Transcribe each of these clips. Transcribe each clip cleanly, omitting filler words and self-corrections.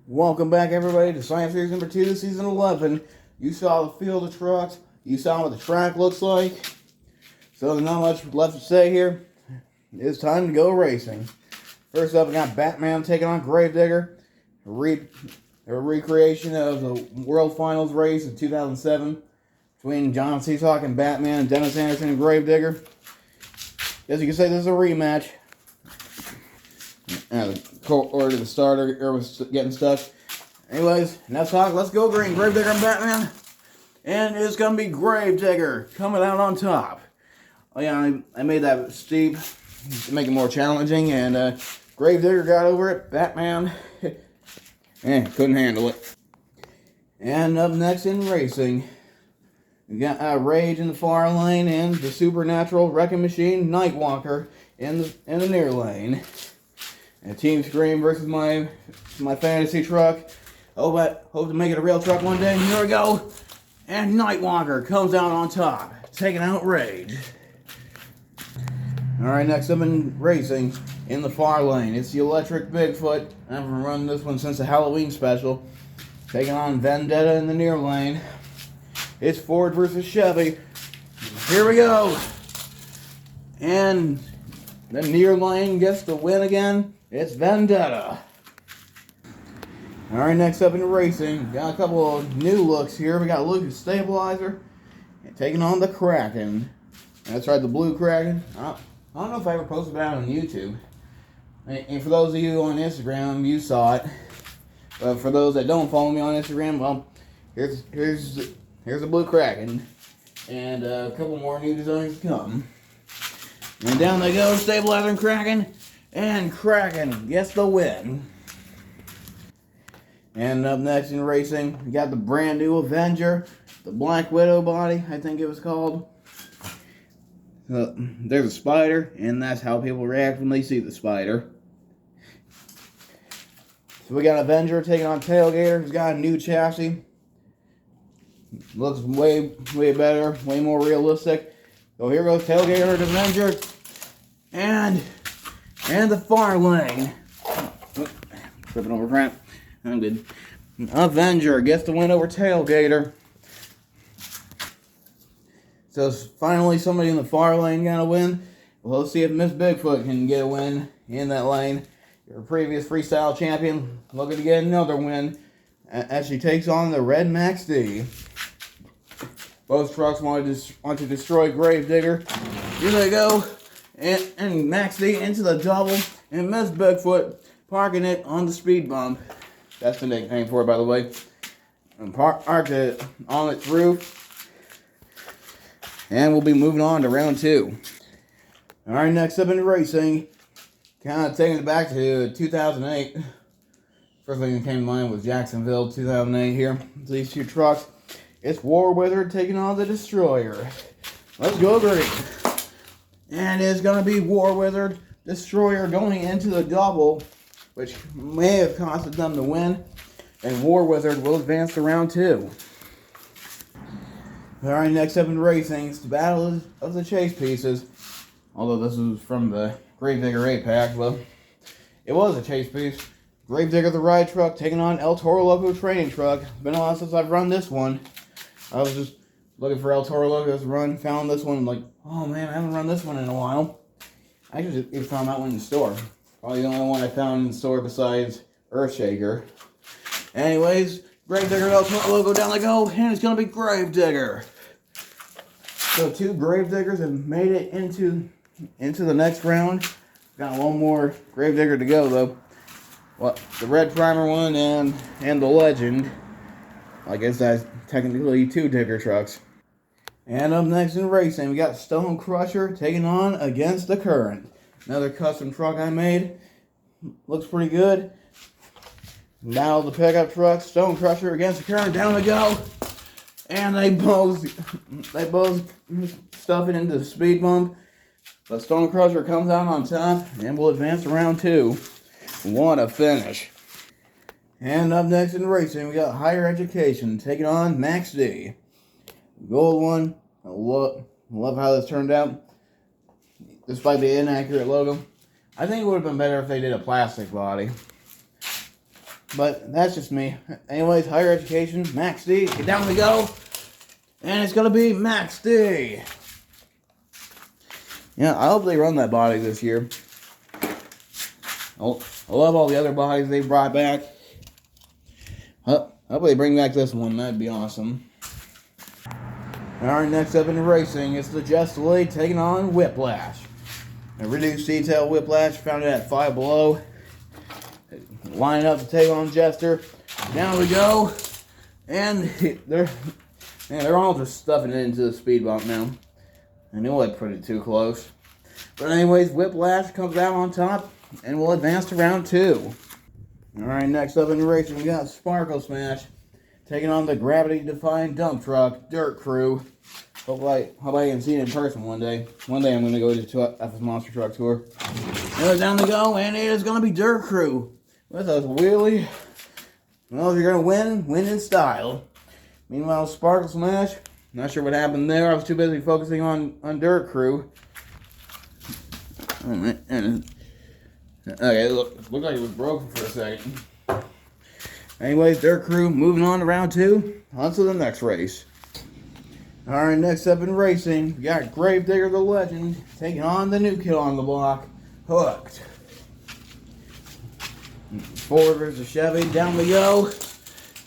Welcome back, everybody, to Science Series number 2, season 11. You saw the field of trucks. You saw what the track looks like. So there's not much left to say here. It's time to go racing. First up, we got Batman taking on Gravedigger. A recreation of the World Finals race in 2007 between John Seasock and Batman and Dennis Anderson and Gravedigger. As you can say, this is a rematch. Order the starter was getting stuck. Anyways, now talk. Let's go green. Gravedigger and Batman. And it's going to be Gravedigger coming out on top. Oh yeah, I made that steep to make it more challenging. And Gravedigger got over it. Batman couldn't handle it. And up next in racing, we got Rage in the far lane and the Supernatural Wrecking Machine Nightwalker in the near lane. And Team Scream versus my fantasy truck. Hope to make it a real truck one day. Here we go. And Nightwalker comes out on top, taking out Rage. Alright, next up in racing, in the far lane, it's the Electric Bigfoot. I've been running this one since the Halloween special. Taking on Vendetta in the near lane. It's Ford versus Chevy. Here we go. And the near lane gets the win again. It's Vendetta. Alright, next up in racing, got a couple of new looks here. We got Lucas Stabilizer taking on the Kraken. That's right, the blue Kraken. I don't know if I ever posted about it on YouTube. And for those of you on Instagram, you saw it. But for those that don't follow me on Instagram, well, here's the blue Kraken. And a couple more new designs to come. And down they go, Stabilizer and Kraken. And Kraken gets the win. And up next in racing, we got the brand new Avenger, the Black Widow body, I think it was called. There's a spider, and that's how people react when they see the spider. So we got Avenger taking on Tailgater, who's got a new chassis. Looks way better, way more realistic. So here goes Tailgater and Avenger. And the far lane. Tripping over crap. I'm good. Avenger gets the win over Tailgater. So finally somebody in the far lane got a win. Well, let's see if Miss Bigfoot can get a win in that lane. Your previous freestyle champion looking to get another win as she takes on the Red Max D. Both trucks want to destroy Gravedigger. Here they go. And Max D into the double, and Miss Bigfoot parking it on the speed bump. That's the nickname for it, by the way. And parked it on its roof. And we'll be moving on to round 2. Alright, next up in racing, kind of taking it back to 2008. First thing that came to mind was Jacksonville 2008 here. These two trucks. It's War Wizard taking on the Destroyer. Let's go green. And it's going to be War Wizard, Destroyer going into the double, which may have costed them the win. And War Wizard will advance to round 2. Alright, next up in racing, it's the Battle of the Chase Pieces. Although this is from the Gravedigger 8-pack, well, it was a chase piece. Gravedigger the ride truck taking on El Toro Loco training truck. It's been a while since I've run this one. I was just looking for El Toro Loco's run, found this one, like, oh man, I haven't run this one in a while. I just found that one in the store. Probably the only one I found in the store besides Earthshaker. Anyways, Gravedigger and El Toro Loco down they go, and it's going to be Gravedigger. So 2 Gravediggers have made it into the next round. Got one more Gravedigger to go though. Well, the red primer one and the legend. I guess that's technically 2 digger trucks. And up next in racing, we got Stone Crusher taking on Against the Current. Another custom truck I made. Looks pretty good. Now the pickup truck, Stone Crusher Against the Current, down they go. And they both stuff it into the speed bump. But Stone Crusher comes out on top and will advance to round 2. What a finish. And up next in racing, we got Higher Education taking on Max D. Gold one. I love how this turned out. Despite the inaccurate logo. I think it would have been better if they did a plastic body. But that's just me. Anyways, higher education, Max D. Get down we go. And it's going to be Max D. Yeah, I hope they run that body this year. I love all the other bodies they brought back. I hope they bring back this one. That'd be awesome. Alright, next up in the racing, it's the Just Elite taking on Whiplash. A reduced detail Whiplash, found it at Five Below. Lining up to take on Jester. Down we go. And they're all just stuffing it into the speed bump now. I knew I put it too close. But anyways, Whiplash comes out on top and will advance to round 2. Alright, next up in the racing, we got Sparkle Smash taking on the gravity-defying dump truck, Dirt Crew. Hope I can see it in person one day. One day I'm going to go to FS Monster Truck Tour. And down they go, and it is going to be Dirt Crew with a wheelie. Well, if you're going to win in style. Meanwhile, Sparkle Smash, not sure what happened there. I was too busy focusing on Dirt Crew. Okay, looked like it was broken for a second. Anyways, Dirt Crew moving on to round 2. On to the next race. Alright, next up in racing, we got Gravedigger the Legend taking on the new kid on the block, Hooked. Ford versus Chevy, down we go.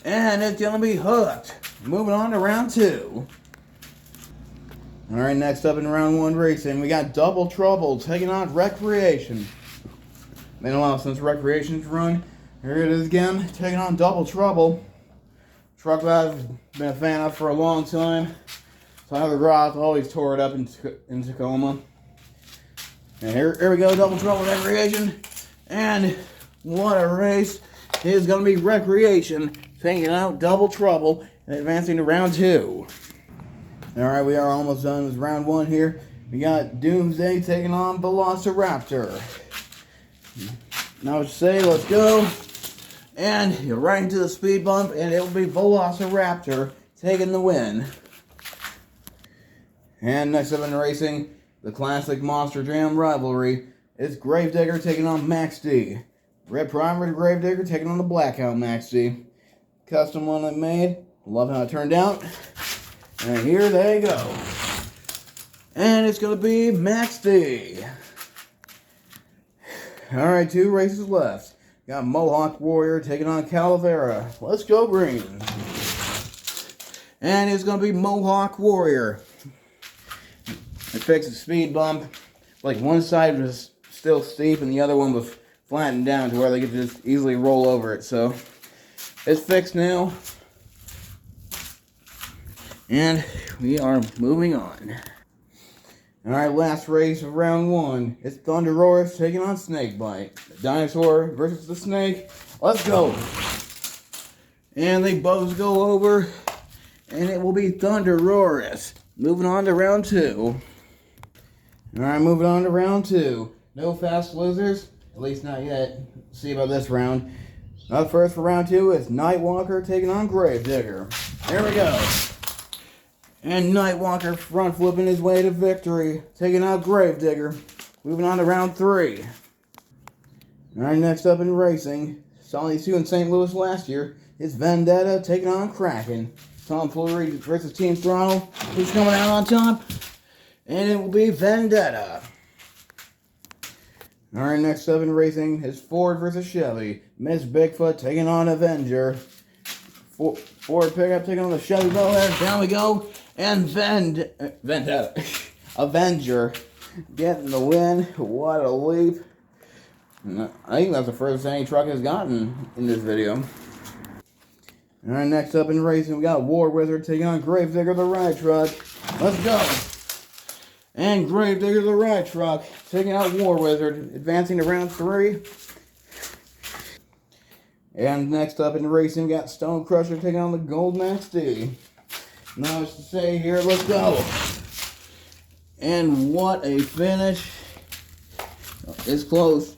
And it's going to be Hooked. Moving on to round 2. Alright, next up in round 1 racing, we got Double Trouble taking on Recreation. Been a while since Recreation's run. Here it is again, taking on Double Trouble. Truck that I've been a fan of for a long time. Tyler Roth always tore it up in Tacoma. And here we go, Double Trouble Recreation. And what a race. It is going to be Recreation taking out Double Trouble and advancing to round 2. Alright, we are almost done with round 1 here. We got Doomsday taking on Velociraptor. Now what you say, let's go. And you're right into the speed bump, and it will be Velociraptor taking the win. And next up in the racing, the classic Monster Jam rivalry is Gravedigger taking on Max D. Red Primer Gravedigger taking on the Blackout Max D. Custom one I made. Love how it turned out. And here they go. And it's going to be Max D. Alright, 2 races left. Got Mohawk Warrior taking on Calavera. Let's go green. And it's going to be Mohawk Warrior. I fixed the speed bump. Like one side was still steep and the other one was flattened down to where they could just easily roll over it. So it's fixed now. And we are moving on. Alright, last race of round 1. It's Thunderosaurus taking on Snakebite. The dinosaur versus the snake. Let's go. And they both go over. And it will be Thunderosaurus. Moving on to round 2. Alright, moving on to round 2. No fast losers. At least not yet. See about this round. Up first for round 2 is Nightwalker taking on Gravedigger. Here we go. And Nightwalker front flipping his way to victory, taking out Gravedigger. Moving on to round 3. Alright, next up in racing, saw these 2 in St. Louis last year, is Vendetta taking on Kraken. Tom Fleary versus Team Throttle. Who's coming out on top? And it will be Vendetta. Alright, next up in racing is Ford versus Chevy. Miss Bigfoot taking on Avenger. Ford pickup taking on the Chevy Bowhead. Down we go. And Vendetta. Avenger getting the win. What a leap. I think that's the furthest any truck has gotten in this video. Alright, next up in racing, we got War Wizard taking on Gravedigger the Ride Truck. Let's go. And Gravedigger the Ride Truck taking out War Wizard, advancing to round 3. And next up in racing, we got Stone Crusher taking on the Gold Max D. Now much to say here, let's go. And what a finish. It's close.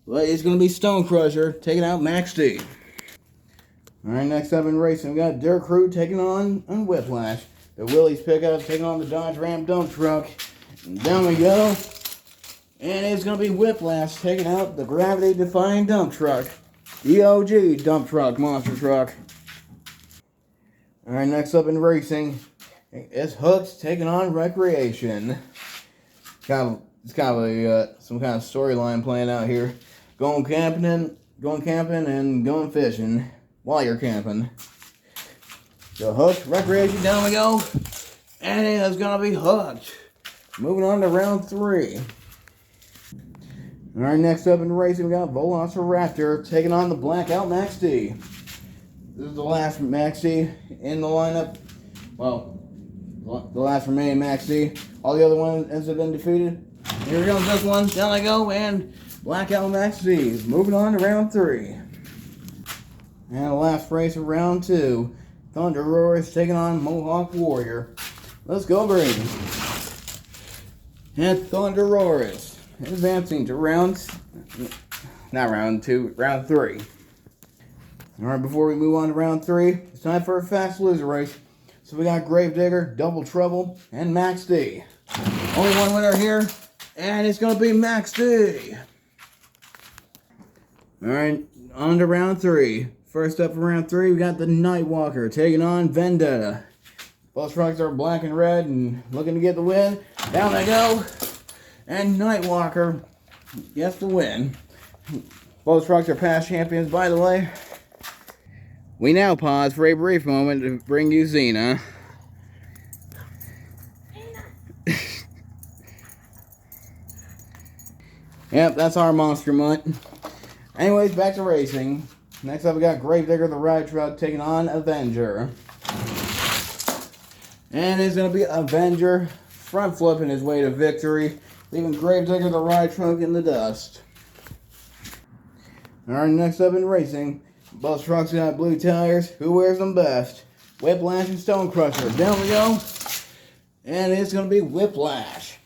But it's going to be Stone Crusher taking out Max D. Alright, next up in racing, we got Dirt Crew taking on Whiplash. The Willys pickup taking on the Dodge Ram dump truck. And down we go. And it's going to be Whiplash taking out the gravity-defying dump truck. the OG dump truck, monster truck. Alright, next up in racing, it's Hooked taking on Recreation. It's kind of a some kind of storyline playing out here. Going camping and going fishing while you're camping. So Hooked, Recreation, down we go. And it is gonna be Hooked. Moving on to round 3. Alright, next up in racing, we got Velociraptor taking on the Blackout Max D. This is the last Max D in the lineup. Well, the last remaining Max D. All the other ones have been defeated. Here goes this one. Down I go, and Blackout Max D. Moving on to round 3. And the last race of round 2. Thunder Roar is taking on Mohawk Warrior. Let's go, green. And Thunder Roar is advancing to round 3. Alright, before we move on to round 3, it's time for a fast loser race. So we got Gravedigger, Double Trouble, and Max D. Only one winner here, and it's going to be Max D. Alright, on to round 3. First up for round 3, we got the Nightwalker taking on Vendetta. Both trucks are black and red and looking to get the win. Down they go, and Nightwalker gets the win. Both trucks are past champions, by the way. We now pause for a brief moment to bring you Xena. Yep, that's our monster mutt. Anyways, back to racing. Next up, we got Gravedigger the Ride Truck taking on Avenger. And it's going to be Avenger front flipping his way to victory, leaving Gravedigger the Ride Truck in the dust. Alright, next up in racing, both trucks got blue tires. Who wears them best? Whiplash and Stone Crusher. Down we go. And it's going to be Whiplash.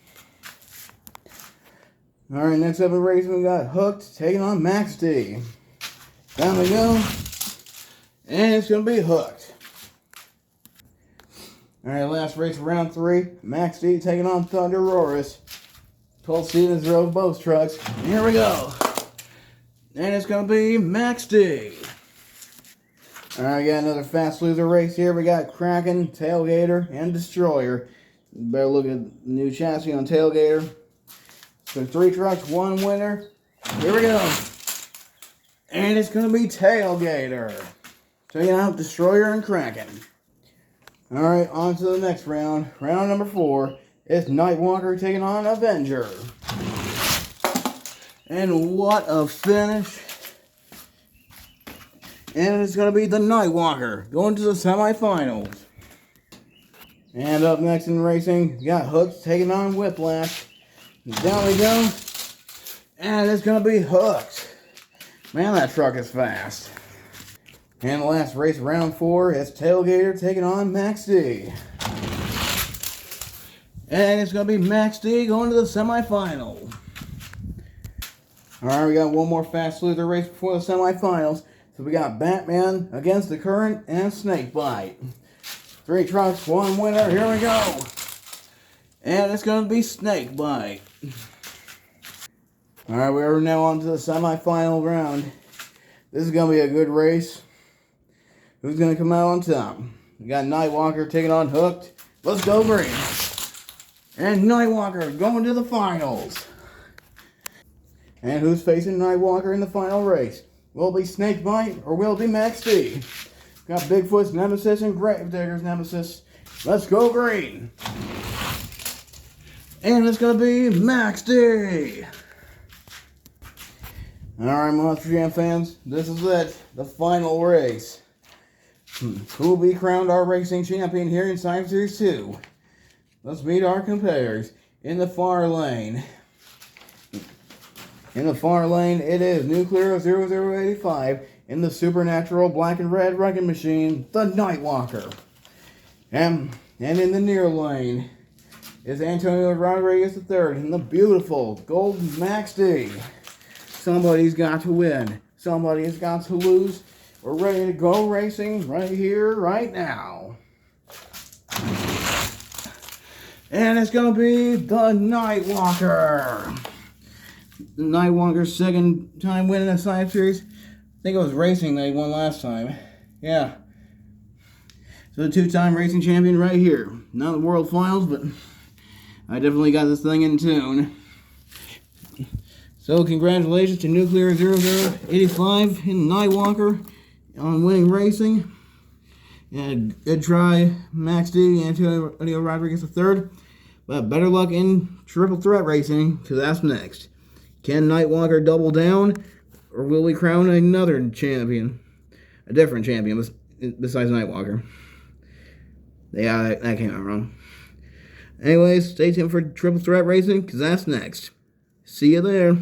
Alright, next up in racing, we got Hooked taking on Max D. Down we go. And it's going to be Hooked. Alright, last race of round 3. Max D taking on Thunder Roarus. 12 Stevens drove both trucks. And here we go. And it's going to be Max D. Alright, we got another fast loser race here. We got Kraken, Tailgater, and Destroyer. Better look at the new chassis on Tailgater. So 3 trucks, 1 winner. Here we go. And it's going to be Tailgater taking out Destroyer and Kraken. Alright, on to the next round. Round number 4. It's Nightwalker taking on Avenger. And what a finish. And it's going to be the Nightwalker going to the semifinals. And up next in racing, we got Hooked taking on Whiplash. Down we go. And it's going to be Hooked. Man, that truck is fast. And the last race, round 4, is Tailgater taking on Max D. And it's going to be Max D going to the semifinal. Alright, we got one more fast loser race before the semifinals. So we got Batman against the Current and Snakebite. 3 trucks, 1 winner. Here we go. And it's going to be Snakebite. Alright, we are now on to the semifinal round. This is going to be a good race. Who's going to come out on top? We got Nightwalker taking on Hooked. Let's go green. And Nightwalker going to the finals. And who's facing Nightwalker in the final race? Will it be Snakebite or will it be Max D? Got Bigfoot's Nemesis and Gravedigger's Nemesis. Let's go green. And it's going to be Max D. Alright, Monster Jam fans, this is it. The final race. Who will be crowned our racing champion here in Science Series 2? Let's meet our competitors. In the far lane. In the far lane, it is Nuclear 0085 in the Supernatural Black and Red Wrecking Machine, the Nightwalker. And in the near lane is Antonio Rodriguez III in the beautiful Gold Max D. Somebody's got to win. Somebody's got to lose. We're ready to go racing right here, right now. And it's going to be the Nightwalker. The Nightwalker's second time winning the Science Series. think it was racing they won last time. Yeah. So the two-time racing champion right here. Not the World Finals, but I definitely got this thing in tune. So congratulations to Nuclear 0085 in Nightwalker on winning racing. And good try, Max D, Antonio Rodriguez III. But better luck in Triple Threat Racing, because that's next. Can Nightwalker double down, or will we crown another champion? A different champion besides Nightwalker. Yeah, that came out wrong. Anyways, stay tuned for Triple Threat Racing, because that's next. See you there.